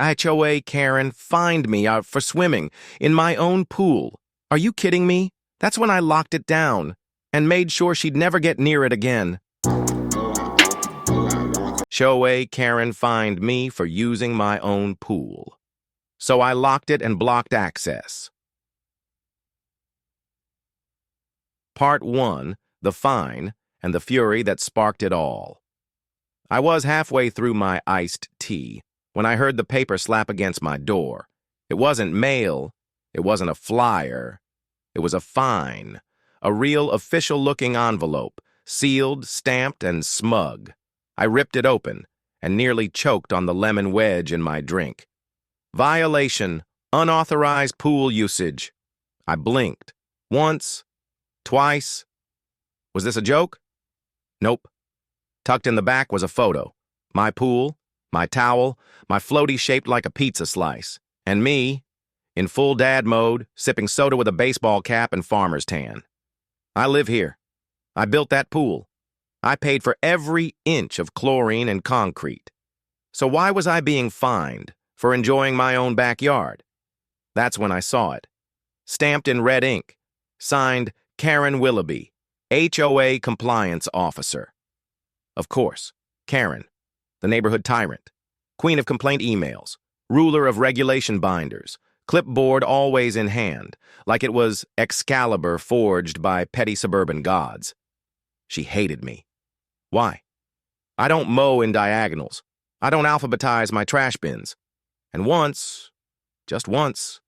HOA Karen fined me out for swimming in my own pool. Are you kidding me? That's when I locked it down and made sure she'd never get near it again. HOA Karen fined me for using my own pool. So I locked it and blocked access. Part 1, the fine and the fury that sparked it all. I was halfway through my iced tea when I heard the paper slap against my door. It wasn't mail, it wasn't a flyer, it was a fine, a real official-looking envelope, sealed, stamped, and smug. I ripped it open and nearly choked on the lemon wedge in my drink. Violation, unauthorized pool usage. I blinked. Once, twice. Was this a joke? Nope. Tucked in the back was a photo. My pool, my towel, my floaty shaped like a pizza slice, and me, in full dad mode, sipping soda with a baseball cap and farmer's tan. I live here. I built that pool. I paid for every inch of chlorine and concrete. So why was I being fined for enjoying my own backyard? That's when I saw it. Stamped in red ink. Signed Karen Willoughby, HOA Compliance Officer. Of course, Karen, the neighborhood tyrant, queen of complaint emails, ruler of regulation binders, clipboard always in hand, like it was Excalibur forged by petty suburban gods. She hated me. Why? I don't mow in diagonals. I don't alphabetize my trash bins. And once, just once,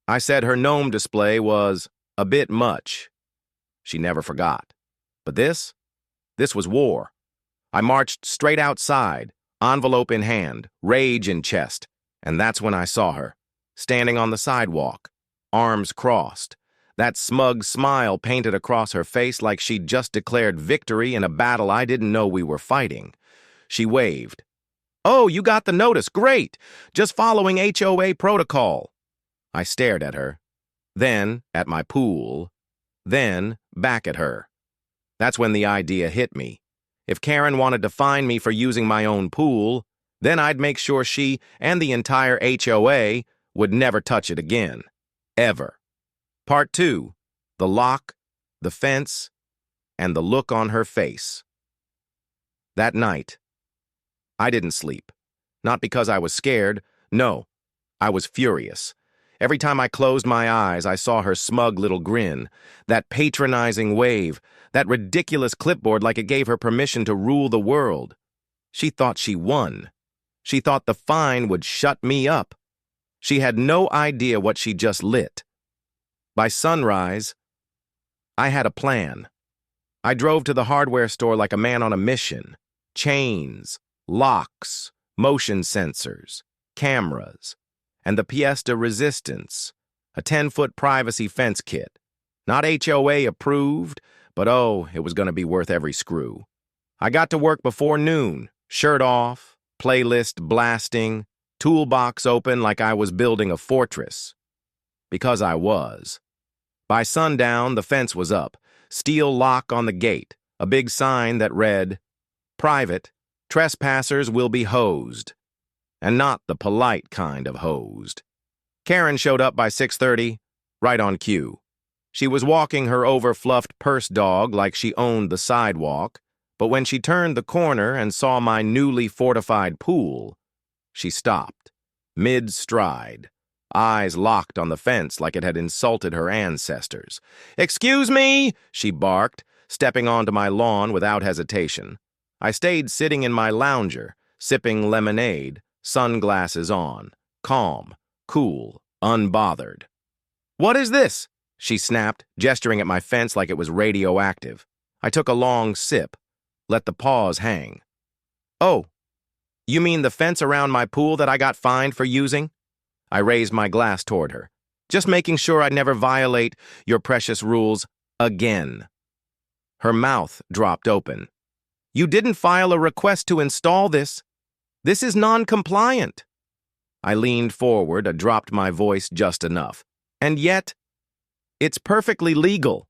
I said her gnome display was a bit much. She never forgot. But this was war. I marched straight outside, envelope in hand, rage in chest, and that's when I saw her, standing on the sidewalk, arms crossed, that smug smile painted across her face like she'd just declared victory in a battle I didn't know we were fighting. She waved. "Oh, you got the notice, great! Just following HOA protocol." I stared at her, then at my pool, then back at her. That's when the idea hit me. If Karen wanted to fine me for using my own pool, then I'd make sure she and the entire HOA would never touch it again. Ever. Part 2, the lock, the fence, and the look on her face. That night, I didn't sleep. Not because I was scared. No, I was furious. Every time I closed my eyes, I saw her smug little grin, that patronizing wave, that ridiculous clipboard like it gave her permission to rule the world. She thought she won. She thought the fine would shut me up. She had no idea what she just lit. By sunrise, I had a plan. I drove to the hardware store like a man on a mission. Chains, locks, motion sensors, cameras, and the pièce de resistance, a 10-foot privacy fence kit. Not HOA approved, but oh, it was going to be worth every screw. I got to work before noon, shirt off, playlist blasting, toolbox open like I was building a fortress. Because I was. By sundown, the fence was up, steel lock on the gate, a big sign that read, "Private, trespassers will be hosed." And not the polite kind of hosed. Karen showed up by 6:30, right on cue. She was walking her overfluffed purse dog like she owned the sidewalk, but when she turned the corner and saw my newly fortified pool, she stopped, mid-stride, eyes locked on the fence like it had insulted her ancestors. "Excuse me," she barked, stepping onto my lawn without hesitation. I stayed sitting in my lounger, sipping lemonade, sunglasses on, calm, cool, unbothered. "What is this?" she snapped, gesturing at my fence like it was radioactive. I took a long sip, let the pause hang. "Oh, you mean the fence around my pool that I got fined for using?" I raised my glass toward her, just making sure I'd never violate your precious rules again. Her mouth dropped open. "You didn't file a request to install this. This is non-compliant." I leaned forward, dropped my voice just enough. "And yet, it's perfectly legal,"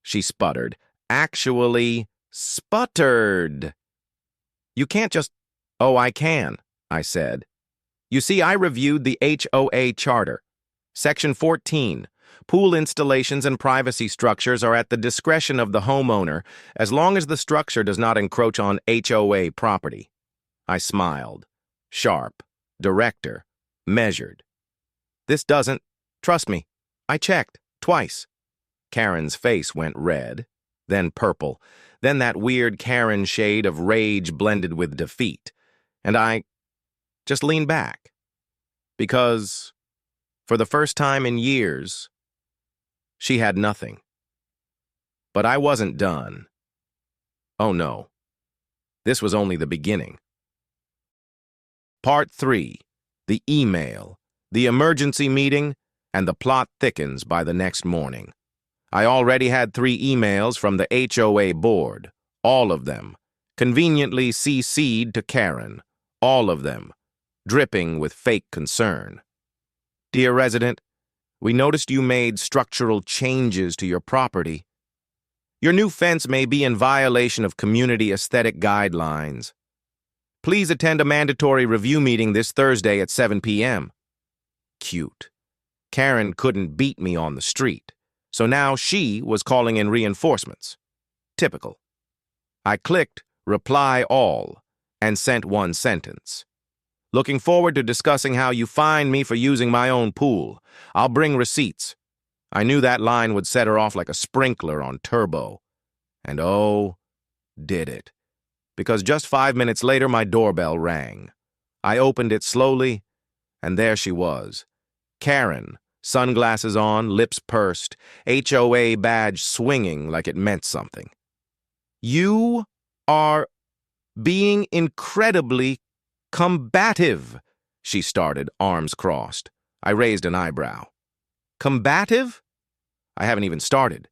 she sputtered. Actually, sputtered. "You can't just—" "Oh, I can," I said. You see, I reviewed the HOA Charter. Section 14. Pool installations and privacy structures are at the discretion of the homeowner as long as the structure does not encroach on HOA property. I smiled. Sharp. Director. Measured. This doesn't. Trust me. I checked. Twice. Karen's face went red, then purple, then that weird Karen shade of rage blended with defeat. And I just leaned back. Because, for the first time in years, she had nothing. But I wasn't done. Oh no. This was only the beginning. Part 3. The email, the emergency meeting, and the plot thickens by the next morning. I already had 3 emails from the HOA board, all of them, conveniently CC'd to Karen, all of them, dripping with fake concern. Dear resident, we noticed you made structural changes to your property. Your new fence may be in violation of community aesthetic guidelines. Please attend a mandatory review meeting this Thursday at 7 p.m. Cute. Karen couldn't beat me on the street, so now she was calling in reinforcements. Typical. I clicked Reply All and sent one sentence. Looking forward to discussing how you fined me for using my own pool. I'll bring receipts. I knew that line would set her off like a sprinkler on turbo. And oh, did it. Because just 5 minutes later, my doorbell rang. I opened it slowly, and there she was. Karen, sunglasses on, lips pursed, HOA badge swinging like it meant something. You are being incredibly combative, she started, arms crossed. I raised an eyebrow. Combative? I haven't even started.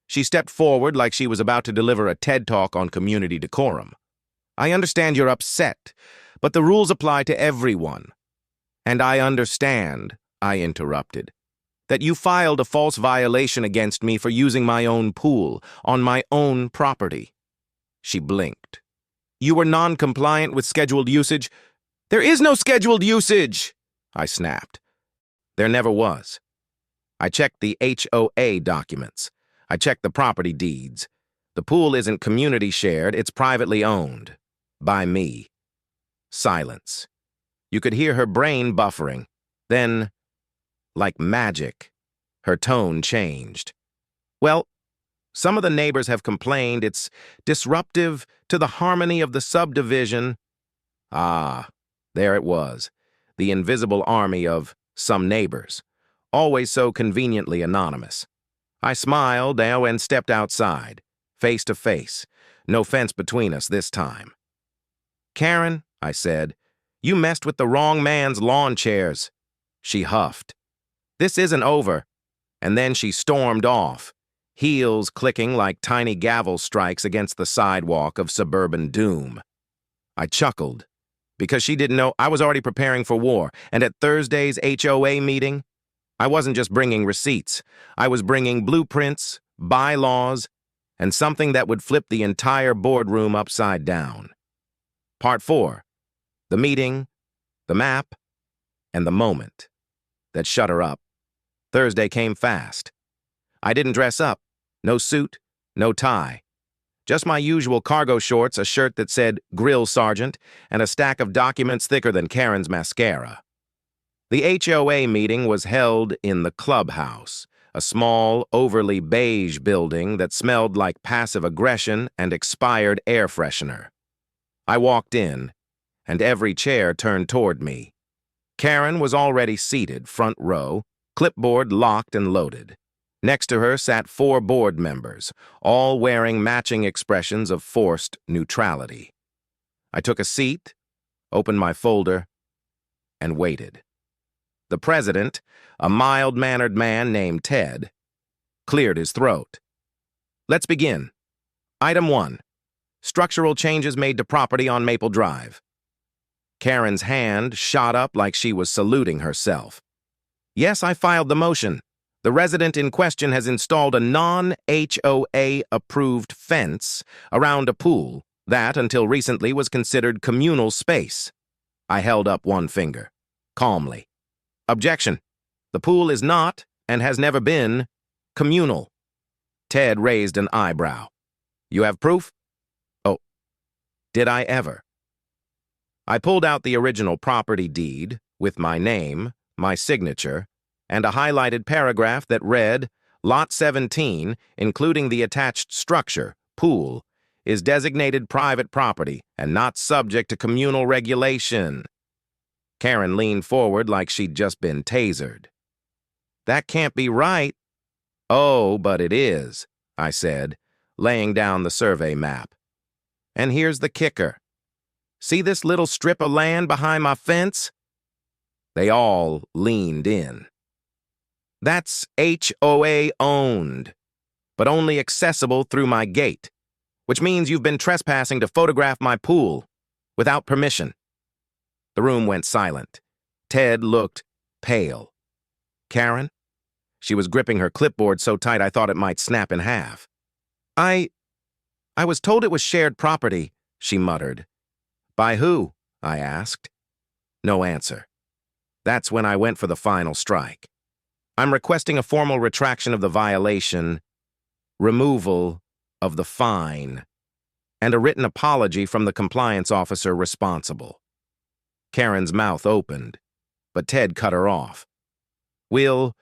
She stepped forward like she was about to deliver a TED Talk on community decorum. I understand you're upset, but the rules apply to everyone. And I understand, I interrupted, that you filed a false violation against me for using my own pool on my own property. She blinked. You were non-compliant with scheduled usage. There is no scheduled usage, I snapped. There never was. I checked the HOA documents. I checked the property deeds. The pool isn't community shared, it's privately owned. By me. Silence. You could hear her brain buffering. Then, like magic, her tone changed. Well, some of the neighbors have complained it's disruptive to the harmony of the subdivision. Ah, there it was. The invisible army of some neighbors, always so conveniently anonymous. I smiled and stepped outside, face to face. No fence between us this time. Karen, I said, you messed with the wrong man's lawn chairs. She huffed. This isn't over. And then she stormed off, heels clicking like tiny gavel strikes against the sidewalk of suburban doom. I chuckled, because she didn't know I was already preparing for war, and at Thursday's HOA meeting, I wasn't just bringing receipts. I was bringing blueprints, bylaws, and something that would flip the entire boardroom upside down. Part 4. The meeting, the map, and the moment that shut her up. Thursday came fast. I didn't dress up. No suit, no tie. Just my usual cargo shorts, a shirt that said Grill Sergeant, and a stack of documents thicker than Karen's mascara. The HOA meeting was held in the clubhouse, a small, overly beige building that smelled like passive aggression and expired air freshener. I walked in, and every chair turned toward me. Karen was already seated, front row, clipboard locked and loaded. Next to her sat 4 board members, all wearing matching expressions of forced neutrality. I took a seat, opened my folder, and waited. The president, a mild-mannered man named Ted, cleared his throat. Let's begin. Item 1. Structural changes made to property on Maple Drive. Karen's hand shot up like she was saluting herself. Yes, I filed the motion. The resident in question has installed a non-HOA-approved fence around a pool that, until recently, was considered communal space. I held up one finger. calmly. Objection. The pool is not, and has never been, communal. Ted raised an eyebrow. You have proof? Oh, did I ever? I pulled out the original property deed with my name, my signature, and a highlighted paragraph that read, Lot 17, including the attached structure, pool, is designated private property and not subject to communal regulation. Karen leaned forward like she'd just been tasered. That can't be right. Oh, but it is, I said, laying down the survey map. And here's the kicker. See this little strip of land behind my fence? They all leaned in. That's HOA owned, but only accessible through my gate, which means you've been trespassing to photograph my pool without permission. The room went silent. Ted looked pale. Karen? She was gripping her clipboard so tight I thought it might snap in half. I was told it was shared property, she muttered. By who? I asked. No answer. That's when I went for the final strike. I'm requesting a formal retraction of the violation, removal of the fine, and a written apology from the compliance officer responsible. Karen's mouth opened, but Ted cut her off. We'll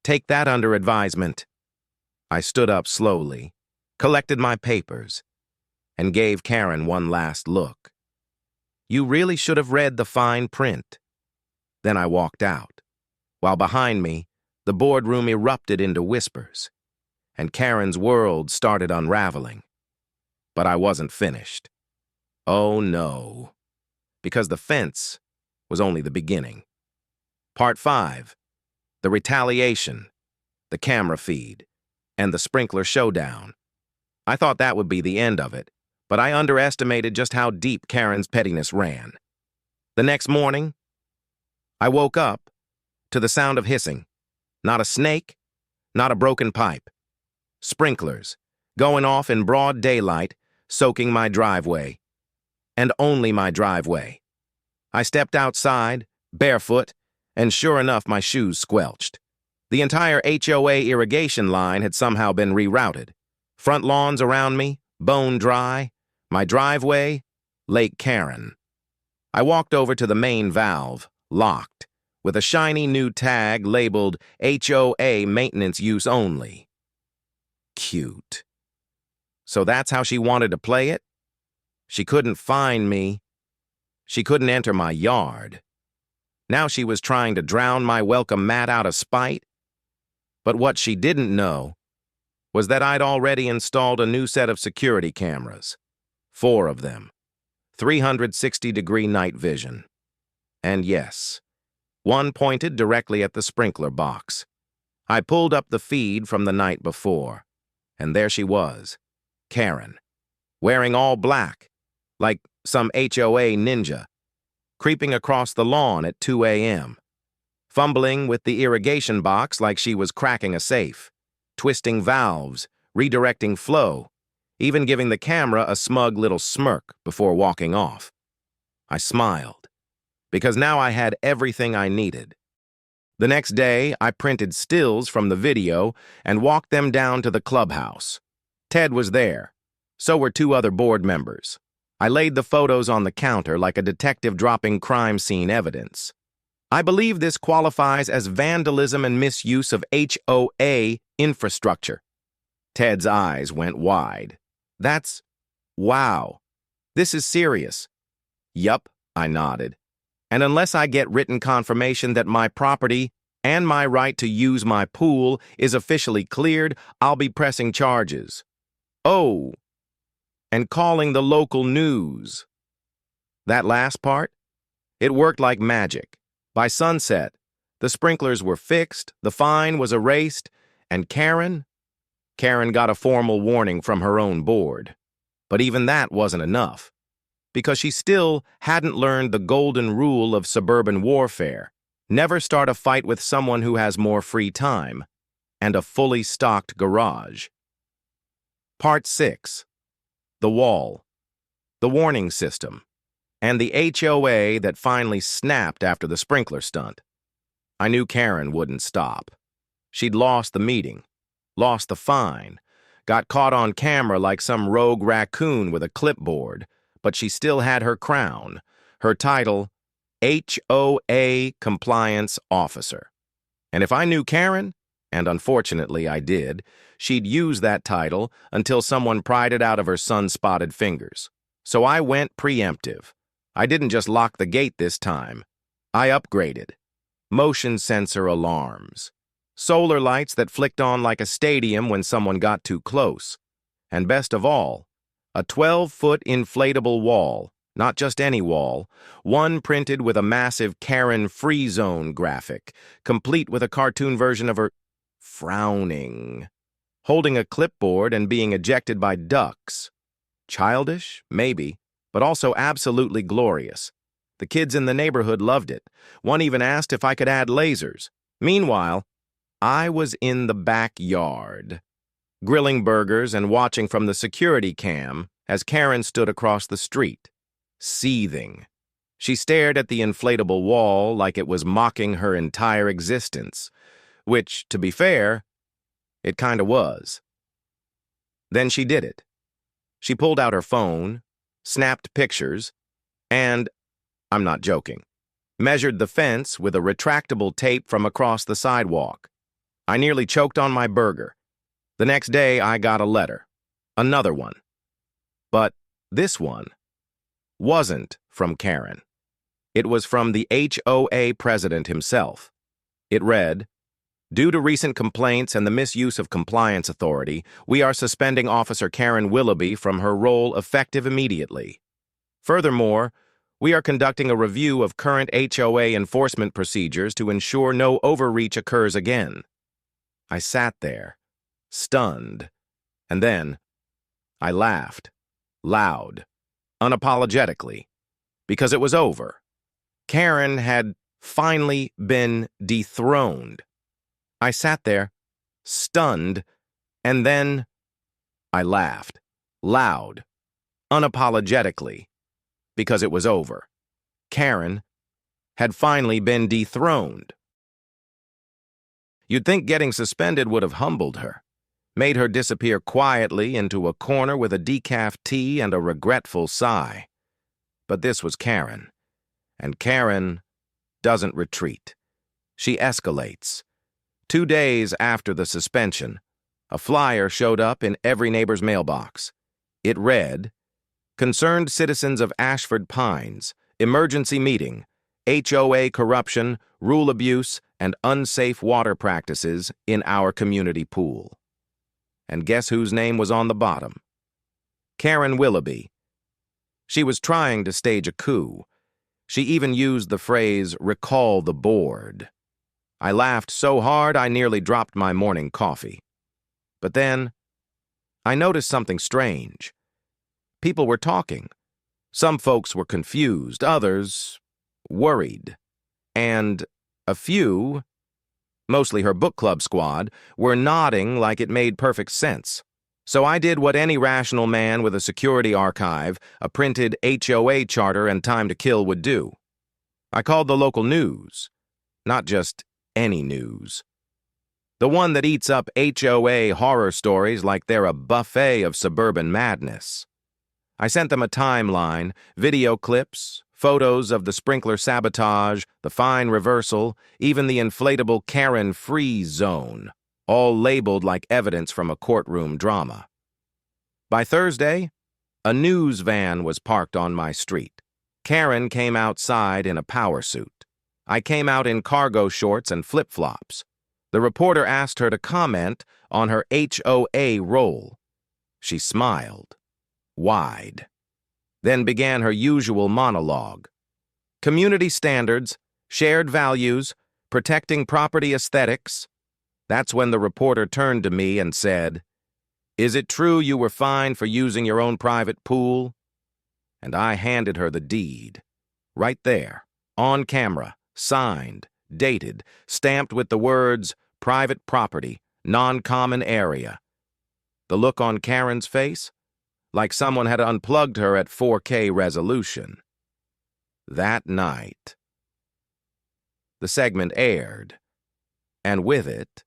take that under advisement. I stood up slowly, collected my papers, and gave Karen one last look. You really should have read the fine print. Then I walked out, while behind me, the boardroom erupted into whispers, and Karen's world started unraveling. But I wasn't finished. Oh no, because the fence was only the beginning. Part 5, the retaliation, the camera feed, and the sprinkler showdown. I thought that would be the end of it, but I underestimated just how deep Karen's pettiness ran. The next morning, I woke up to the sound of hissing. Not a snake, not a broken pipe. Sprinklers, going off in broad daylight, soaking my driveway. And only my driveway. I stepped outside, barefoot, and sure enough, my shoes squelched. The entire HOA irrigation line had somehow been rerouted. Front lawns around me, bone dry. My driveway, Lake Karen. I walked over to the main valve, locked, with a shiny new tag labeled HOA Maintenance Use Only. Cute. So that's how she wanted to play it? She couldn't find me. She couldn't enter my yard. Now she was trying to drown my welcome mat out of spite. But what she didn't know was that I'd already installed a new set of security cameras. 4 of them. 360-degree night vision. And yes, one pointed directly at the sprinkler box. I pulled up the feed from the night before, and there she was, Karen, wearing all black, like some HOA ninja, creeping across the lawn at 2 a.m., fumbling with the irrigation box like she was cracking a safe, twisting valves, redirecting flow, even giving the camera a smug little smirk before walking off. I smiled, because now I had everything I needed. The next day, I printed stills from the video and walked them down to the clubhouse. Ted was there. So were 2 other board members. I laid the photos on the counter like a detective dropping crime scene evidence. I believe this qualifies as vandalism and misuse of HOA infrastructure. Ted's eyes went wide. Wow. This is serious. Yup, I nodded. And unless I get written confirmation that my property and my right to use my pool is officially cleared, I'll be pressing charges. Oh, and calling the local news. That last part? It worked like magic. By sunset, the sprinklers were fixed, the fine was erased, and Karen got a formal warning from her own board. But even that wasn't enough, because she still hadn't learned the golden rule of suburban warfare. Never start a fight with someone who has more free time and a fully stocked garage. Part 6. The wall, the warning system, and the HOA that finally snapped after the sprinkler stunt. I knew Karen wouldn't stop. She'd lost the meeting, lost the fine, got caught on camera like some rogue raccoon with a clipboard, but she still had her crown, her title, HOA Compliance Officer. And if I knew Karen, and unfortunately I did, she'd use that title until someone pried it out of her sun-spotted fingers. So I went preemptive. I didn't just lock the gate this time. I upgraded. Motion sensor alarms. Solar lights that flicked on like a stadium when someone got too close. And best of all, a 12-foot inflatable wall, not just any wall, one printed with a massive Karen Free Zone graphic, complete with a cartoon version of her frowning, holding a clipboard and being ejected by ducks. Childish? Maybe, but also absolutely glorious. The kids in the neighborhood loved it. One even asked if I could add lasers. Meanwhile, I was in the backyard, grilling burgers and watching from the security cam as Karen stood across the street, seething. She stared at the inflatable wall like it was mocking her entire existence, which, to be fair, it kinda was. Then she did it. She pulled out her phone, snapped pictures, and, I'm not joking, measured the fence with a retractable tape from across the sidewalk. I nearly choked on my burger. The next day, I got a letter. Another one. But this one wasn't from Karen. It was from the HOA president himself. It read, "Due to recent complaints and the misuse of compliance authority, we are suspending Officer Karen Willoughby from her role effective immediately. Furthermore, we are conducting a review of current HOA enforcement procedures to ensure no overreach occurs again." I sat there, stunned, and then I laughed, loud, unapologetically, because it was over. Karen had finally been dethroned. I sat there, stunned, and then I laughed, loud, unapologetically, because it was over. Karen had finally been dethroned. You'd think getting suspended would have humbled her, made her disappear quietly into a corner with a decaf tea and a regretful sigh. But this was Karen, and Karen doesn't retreat. She escalates. 2 days after the suspension, a flyer showed up in every neighbor's mailbox. It read, "Concerned citizens of Ashford Pines, emergency meeting, HOA corruption, rule abuse, and unsafe water practices in our community pool." And guess whose name was on the bottom? Karen Willoughby. She was trying to stage a coup. She even used the phrase, "recall the board." I laughed so hard I nearly dropped my morning coffee. But then, I noticed something strange. People were talking. Some folks were confused, others worried. And a few, mostly her book club squad, were nodding like it made perfect sense. So I did what any rational man with a security archive, a printed HOA charter, and time to kill would do. I called the local news, not just any news. The one that eats up HOA horror stories like they're a buffet of suburban madness. I sent them a timeline, video clips, photos of the sprinkler sabotage, the fine reversal, even the inflatable Karen Free Zone, all labeled like evidence from a courtroom drama. By Thursday, a news van was parked on my street. Karen came outside in a power suit. I came out in cargo shorts and flip-flops. The reporter asked her to comment on her HOA role. She smiled, wide, then began her usual monologue. Community standards, shared values, protecting property aesthetics. That's when the reporter turned to me and said, "Is it true you were fined for using your own private pool?" And I handed her the deed. Right there, on camera, signed, dated, stamped with the words, "Private property, non-common area." The look on Karen's face? Like someone had unplugged her at 4K resolution. That night. The segment aired, and with it,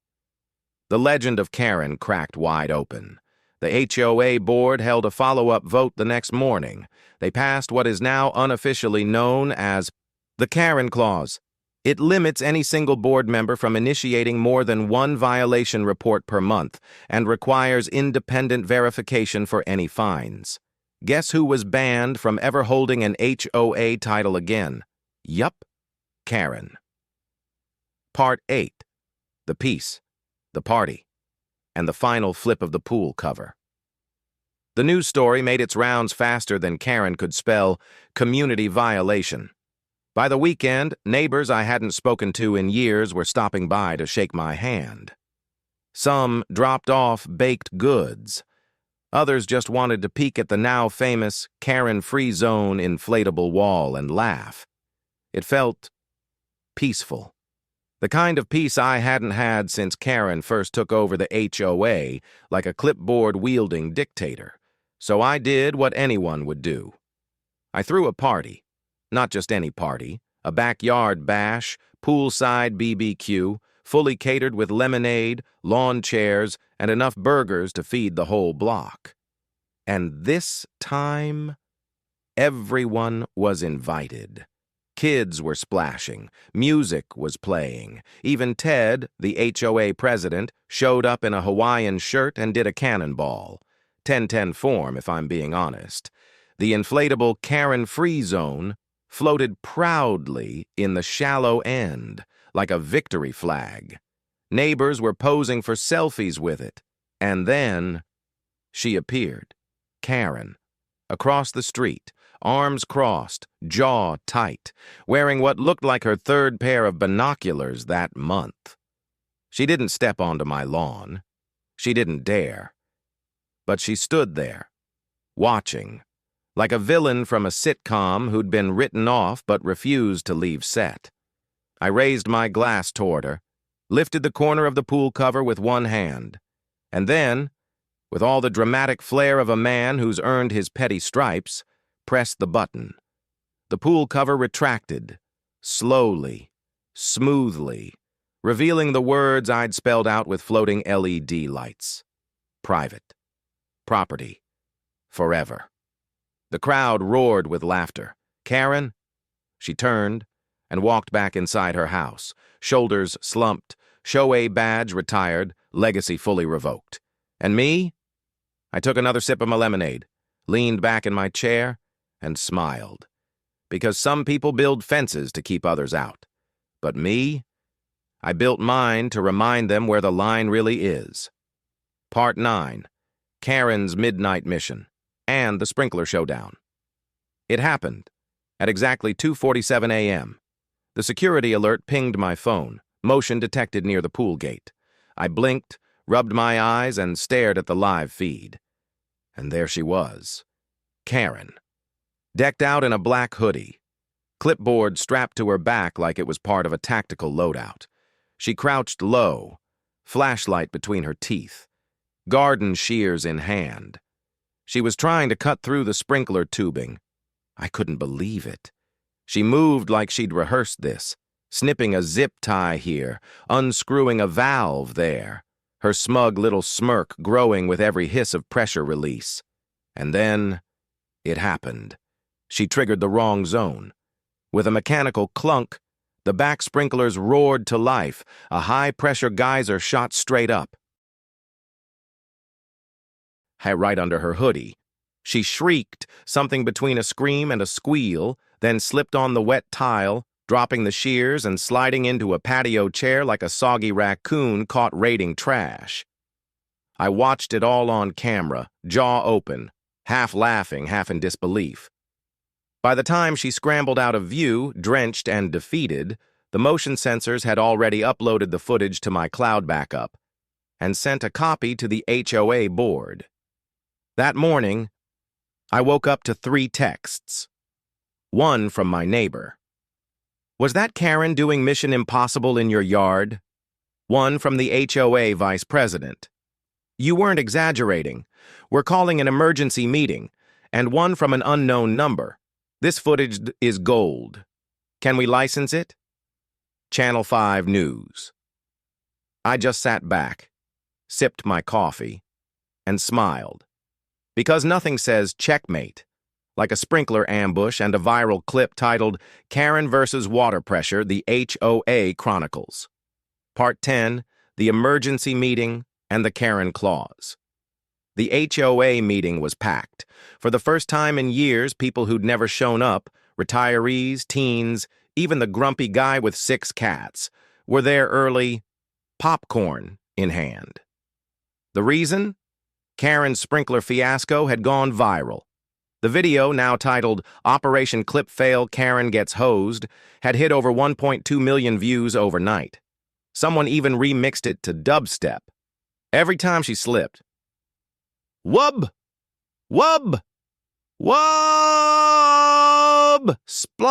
the legend of Karen cracked wide open. The HOA board held a follow-up vote the next morning. They passed what is now unofficially known as the Karen Clause. It limits any single board member from initiating more than one violation report per month and requires independent verification for any fines. Guess who was banned from ever holding an HOA title again? Yup, Karen. Part 8. The Peace, the Party, and the final flip of the pool cover. The news story made its rounds faster than Karen could spell community violation. By the weekend, neighbors I hadn't spoken to in years were stopping by to shake my hand. Some dropped off baked goods. Others just wanted to peek at the now famous Karen-free zone inflatable wall and laugh. It felt peaceful. The kind of peace I hadn't had since Karen first took over the HOA like a clipboard-wielding dictator. So I did what anyone would do. I threw a party. Not just any party, a backyard bash, poolside BBQ, fully catered with lemonade, lawn chairs, and enough burgers to feed the whole block. And this time, everyone was invited. Kids were splashing, music was playing. Even Ted, the HOA president, showed up in a Hawaiian shirt and did a cannonball. 10-10 form, if I'm being honest. The inflatable Karen-free zone floated proudly in the shallow end, like a victory flag. Neighbors were posing for selfies with it. And then she appeared, Karen, across the street, arms crossed, jaw tight, wearing what looked like her third pair of binoculars that month. She didn't step onto my lawn. She didn't dare. But she stood there, watching, like a villain from a sitcom who'd been written off but refused to leave set. I raised my glass toward her, lifted the corner of the pool cover with one hand, and then, with all the dramatic flair of a man who's earned his petty stripes, pressed the button. The pool cover retracted, slowly, smoothly, revealing the words I'd spelled out with floating LED lights. Private. Property. Forever. The crowd roared with laughter. Karen? She turned and walked back inside her house, shoulders slumped, HOA badge retired, legacy fully revoked. And me? I took another sip of my lemonade, leaned back in my chair, and smiled. Because some people build fences to keep others out. But me? I built mine to remind them where the line really is. Part 9. Karen's Midnight Mission, and the Sprinkler Showdown. It happened at exactly 2:47 a.m. The security alert pinged my phone, motion detected near the pool gate. I blinked, rubbed my eyes, and stared at the live feed. And there she was, Karen, decked out in a black hoodie, clipboard strapped to her back like it was part of a tactical loadout. She crouched low, flashlight between her teeth, garden shears in hand. She was trying to cut through the sprinkler tubing. I couldn't believe it. She moved like she'd rehearsed this, snipping a zip tie here, unscrewing a valve there, her smug little smirk growing with every hiss of pressure release. And then it happened. She triggered the wrong zone. With a mechanical clunk, the back sprinklers roared to life. A high-pressure geyser shot straight up, right under her hoodie. She shrieked, something between a scream and a squeal, then slipped on the wet tile, dropping the shears and sliding into a patio chair like a soggy raccoon caught raiding trash. I watched it all on camera, jaw open, half laughing, half in disbelief. By the time she scrambled out of view, drenched and defeated, the motion sensors had already uploaded the footage to my cloud backup and sent a copy to the HOA board. That morning, I woke up to 3 texts. One from my neighbor. Was that Karen doing Mission Impossible in your yard? One from the HOA vice president. You weren't exaggerating. We're calling an emergency meeting. And one from an unknown number. This footage is gold. Can we license it? Channel 5 News. I just sat back, sipped my coffee, and smiled. Because nothing says checkmate like a sprinkler ambush and a viral clip titled Karen versus Water Pressure, the HOA Chronicles. Part 10, The Emergency Meeting and the Karen Clause. The HOA meeting was packed. For the first time in years, people who'd never shown up, retirees, teens, even the grumpy guy with 6 cats, were there early, popcorn in hand. The reason? Karen's sprinkler fiasco had gone viral. The video, now titled Operation Clip Fail Karen Gets Hosed, had hit over 1.2 million views overnight. Someone even remixed it to dubstep. Every time she slipped, wub, wub, wub, splash.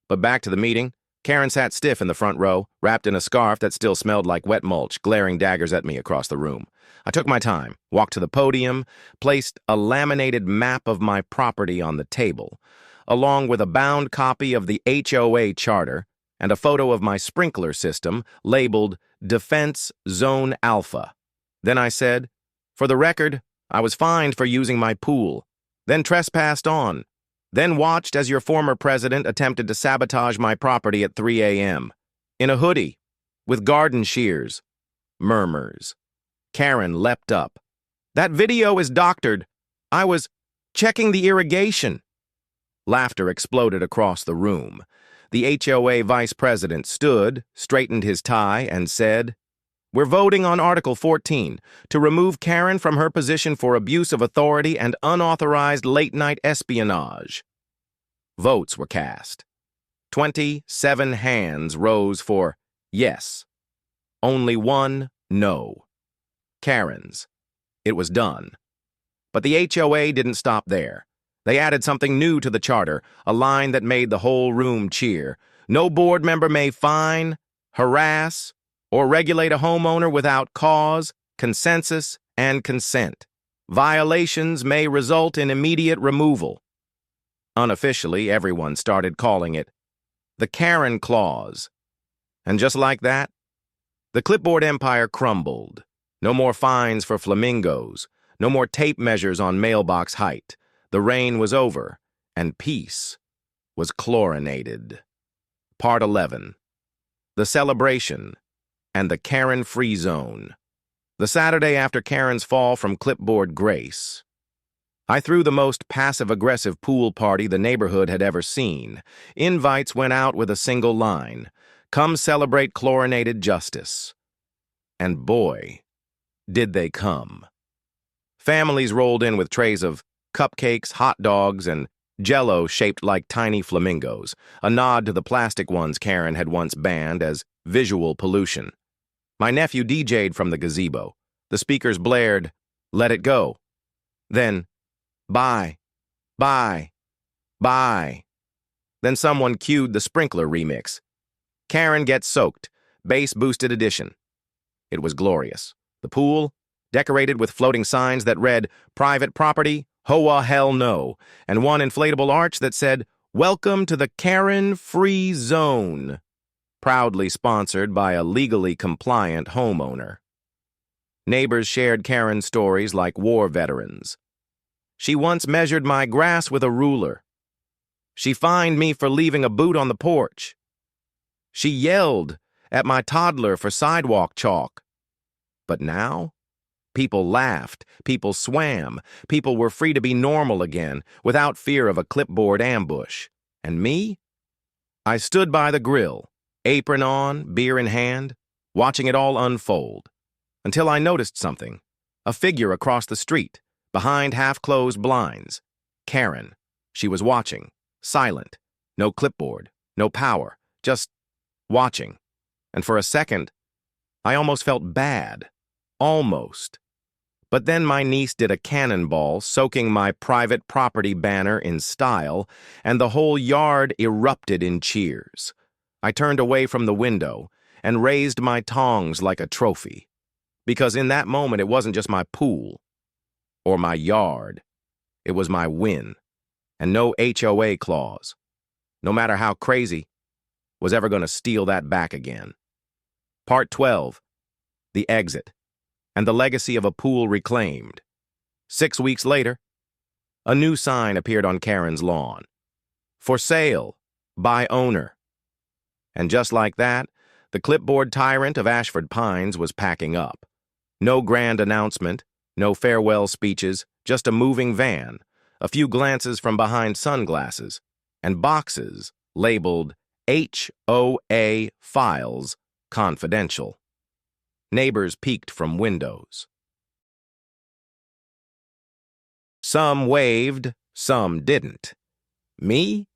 But back to the meeting. Karen sat stiff in the front row, wrapped in a scarf that still smelled like wet mulch, glaring daggers at me across the room. I took my time, walked to the podium, placed a laminated map of my property on the table, along with a bound copy of the HOA charter and a photo of my sprinkler system labeled Defense Zone Alpha. Then I said, for the record, I was fined for using my pool, then trespassed on, then watched as your former president attempted to sabotage my property at 3 a.m. in a hoodie, with garden shears. Murmurs. Karen leapt up. That video is doctored. I was checking the irrigation. Laughter exploded across the room. The HOA vice president stood, straightened his tie, and said, we're voting on Article 14 to remove Karen from her position for abuse of authority and unauthorized late-night espionage. Votes were cast. 27 hands rose for yes. Only 1 no. Karen's. It was done. But the HOA didn't stop there. They added something new to the charter, a line that made the whole room cheer. No board member may fine, harass, or regulate a homeowner without cause, consensus, and consent. Violations may result in immediate removal. Unofficially, everyone started calling it the Karen Clause. And just like that, the clipboard empire crumbled. No more fines for flamingos, no more tape measures on mailbox height. The rain was over, and peace was chlorinated. Part 11. The Celebration and the Karen-Free Zone. The Saturday after Karen's fall from clipboard grace, I threw the most passive-aggressive pool party the neighborhood had ever seen. Invites went out with a single line, come celebrate chlorinated justice. And boy, did they come. Families rolled in with trays of cupcakes, hot dogs, and Jell-O shaped like tiny flamingos, a nod to the plastic ones Karen had once banned as visual pollution. My nephew DJ'd from the gazebo. The speakers blared, "Let it go." Then, "Bye, bye, bye." Then someone cued the sprinkler remix. Karen Gets Soaked, bass-boosted edition. It was glorious. The pool, decorated with floating signs that read, "Private property, HOA hell no," and one inflatable arch that said, "Welcome to the Karen-Free Zone," proudly sponsored by a legally compliant homeowner. Neighbors shared Karen's stories like war veterans. She once measured my grass with a ruler. She fined me for leaving a boot on the porch. She yelled at my toddler for sidewalk chalk. But now, people laughed, people swam, people were free to be normal again, without fear of a clipboard ambush. And me? I stood by the grill, apron on, beer in hand, watching it all unfold, until I noticed something. A figure across the street, behind half-closed blinds. Karen. She was watching, silent, no clipboard, no power, just watching. And for a second, I almost felt bad. Almost. But then my niece did a cannonball, soaking my private property banner in style, and the whole yard erupted in cheers. I turned away from the window and raised my tongs like a trophy. Because in that moment, it wasn't just my pool or my yard. It was my win, and no HOA clause, no matter how crazy, was ever going to steal that back again. Part 12, The Exit, and the Legacy of a Pool Reclaimed. 6 weeks later, a new sign appeared on Karen's lawn. For sale, by owner. And just like that, the clipboard tyrant of Ashford Pines was packing up. No grand announcement, no farewell speeches, just a moving van, a few glances from behind sunglasses, and boxes labeled HOA Files Confidential. Neighbors peeked from windows. Some waved, some didn't. Me?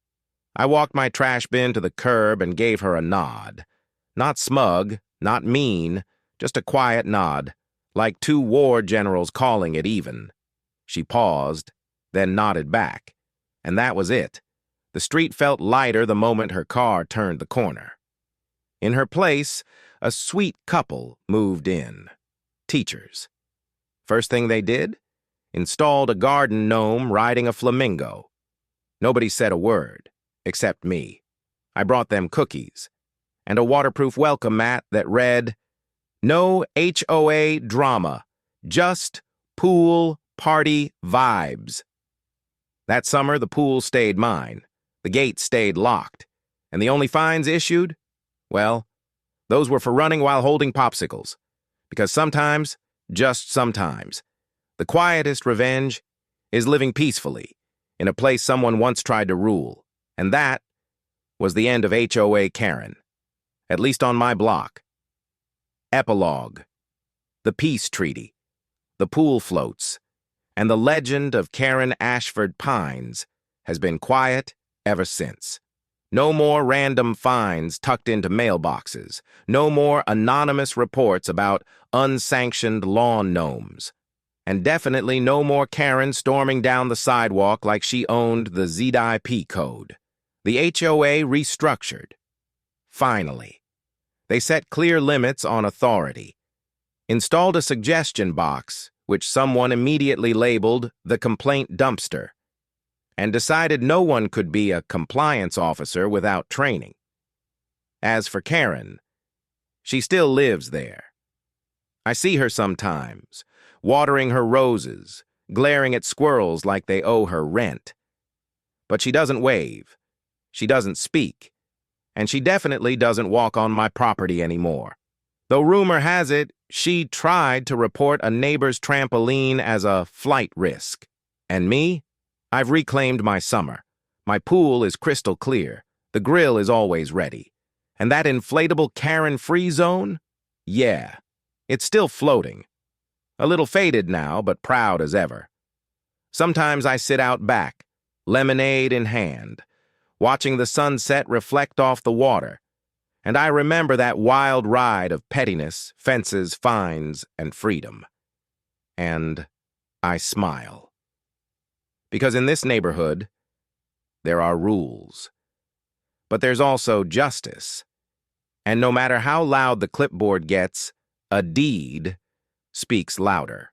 I walked my trash bin to the curb and gave her a nod. Not smug, not mean, just a quiet nod, like two war generals calling it even. She paused, then nodded back, and that was it. The street felt lighter the moment her car turned the corner. In her place, a sweet couple moved in. Teachers. First thing they did? Installed a garden gnome riding a flamingo. Nobody said a word, except me. I brought them cookies, and a waterproof welcome mat that read, "No HOA drama, just pool party vibes." That summer, the pool stayed mine, the gate stayed locked, and the only fines issued, well, those were for running while holding popsicles. Because sometimes, just sometimes, the quietest revenge is living peacefully in a place someone once tried to rule, and that was the end of HOA Karen, at least on my block. Epilogue. The peace treaty, the pool floats, and the legend of Karen Ashford Pines has been quiet ever since. No more random fines tucked into mailboxes. No more anonymous reports about unsanctioned lawn gnomes. And definitely no more Karen storming down the sidewalk like she owned the ZIP code. The HOA restructured. Finally. They set clear limits on authority. Installed a suggestion box, which someone immediately labeled the complaint dumpster, and decided no one could be a compliance officer without training. As for Karen, she still lives there. I see her sometimes, watering her roses, glaring at squirrels like they owe her rent. But she doesn't wave, she doesn't speak, and she definitely doesn't walk on my property anymore. Though rumor has it, she tried to report a neighbor's trampoline as a flight risk. And me? I've reclaimed my summer. My pool is crystal clear. The grill is always ready. And that inflatable Karen-free zone? Yeah, it's still floating. A little faded now, but proud as ever. Sometimes I sit out back, lemonade in hand, watching the sunset reflect off the water, and I remember that wild ride of pettiness, fences, fines, and freedom. And I smile. Because in this neighborhood, there are rules. But there's also justice. And no matter how loud the clipboard gets, a deed speaks louder.